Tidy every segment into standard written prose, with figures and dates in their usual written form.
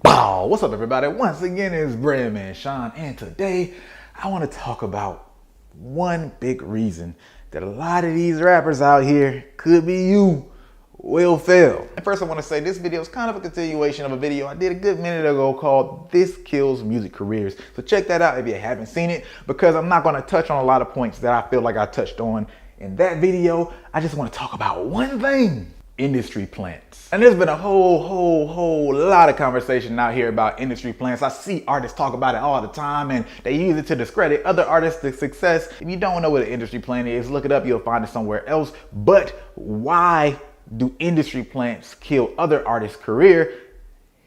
Bow! What's up, everybody? Once again, it's Breadman Sean, and today I want to talk about one big reason that a lot of these rappers out here, could be you, will fail. And first, I want to say this video is kind of a continuation of a video I did a good minute ago called This Kills Music Careers. So check that out if you haven't seen it, because I'm not going to touch on a lot of points that I feel like I touched on in that video. I just want to talk about one thing: industry plants. And there's been a whole lot of conversation out here about industry plants. I see artists talk about it all the time, and they use it to discredit other artists' success. If you don't know what an industry plant is, look it up, you'll find it somewhere else. But why do industry plants kill other artists' career?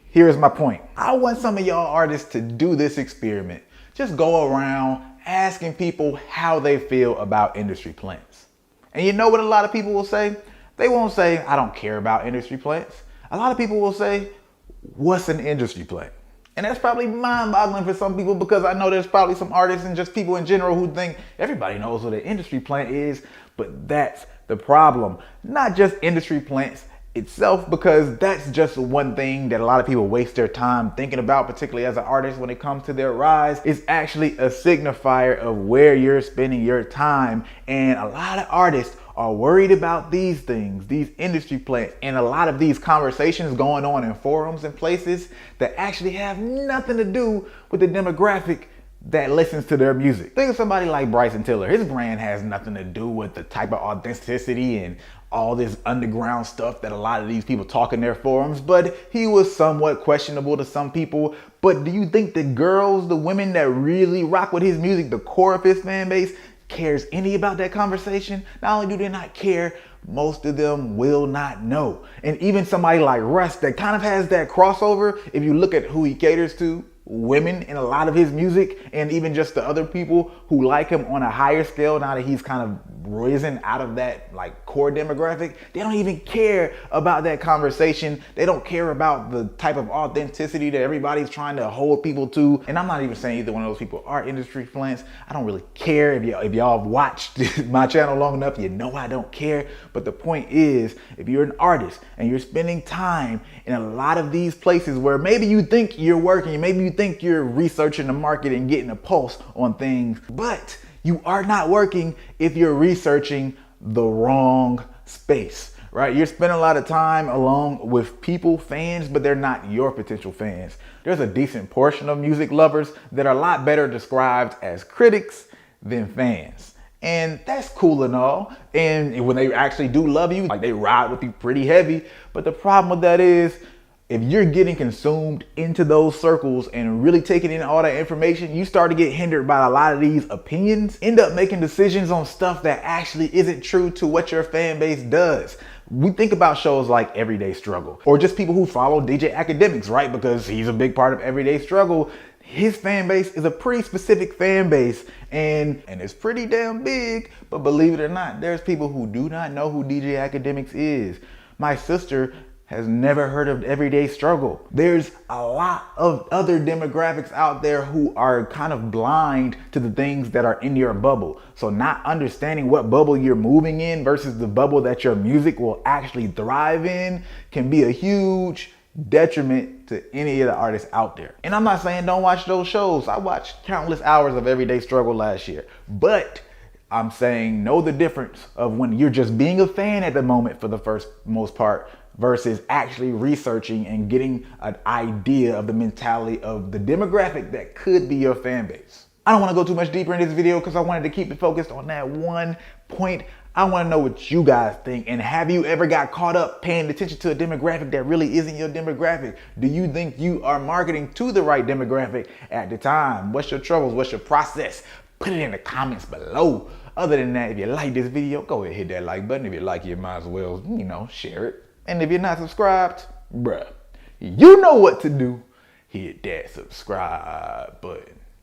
Here's my point. I want some of y'all artists to do this experiment. Just go around asking people how they feel about industry plants. And you know what a lot of people will say? They won't say, I don't care about industry plants. A lot of people will say, what's an industry plant? And that's probably mind-boggling for some people, because I know there's probably some artists and just people in general who think everybody knows what an industry plant is. But that's the problem. Not just industry plants itself, because that's just one thing that a lot of people waste their time thinking about, particularly as an artist when it comes to their rise. It's actually a signifier of where you're spending your time. And a lot of artists are worried about these things, these industry plants, and a lot of these conversations going on in forums and places that actually have nothing to do with the demographic that listens to their music. Think of somebody like Bryson Tiller. His brand has nothing to do with the type of authenticity and all this underground stuff that a lot of these people talk in their forums, but he was somewhat questionable to some people. But do you think the girls, the women that really rock with his music, the core of his fan base, cares any about that conversation? Not only do they not care, most of them will not know. And even somebody like Russ that kind of has that crossover, if you look at who he caters to, women in a lot of his music, and even just the other people who like him on a higher scale, now that he's kind of risen out of that like core demographic, they don't even care about that conversation. They don't care about the type of authenticity that everybody's trying to hold people to. And I'm not even saying either one of those people are industry plants. I don't really care. If y'all have watched my channel long enough, you know I don't care. But the point is, if you're an artist and you're spending time in a lot of these places where maybe you think you're working, maybe you think you're researching the market and getting a pulse on things, but you are not working if you're researching the wrong space, right? You're spending a lot of time along with people, fans, but they're not your potential fans. There's a decent portion of music lovers that are a lot better described as critics than fans. And that's cool and all. And when they actually do love you, like they ride with you pretty heavy. But the problem with that is, if you're getting consumed into those circles and really taking in all that information, you start to get hindered by a lot of these opinions, end up making decisions on stuff that actually isn't true to what your fan base does. We think about shows like Everyday Struggle, or just people who follow DJ Academics, right? Because he's a big part of Everyday Struggle. His fan base is a pretty specific fan base, and it's pretty damn big. But believe it or not, there's people who do not know who DJ Academics is. My sister has never heard of Everyday Struggle. There's a lot of other demographics out there who are kind of blind to the things that are in your bubble. So not understanding what bubble you're moving in versus the bubble that your music will actually thrive in can be a huge detriment to any of the artists out there. And I'm not saying don't watch those shows. I watched countless hours of Everyday Struggle last year. But I'm saying know the difference of when you're just being a fan at the moment for the most part, versus actually researching and getting an idea of the mentality of the demographic that could be your fan base. I don't want to go too much deeper in this video because I wanted to keep it focused on that one point. I want to know what you guys think, and have you ever got caught up paying attention to a demographic that really isn't your demographic? Do you think you are marketing to the right demographic at the time? What's your troubles? What's your process? Put it in the comments below. Other than that, if you like this video, go ahead and hit that like button. If you like it, you might as well, share it. And if you're not subscribed, bruh, you know what to do. Hit that subscribe button.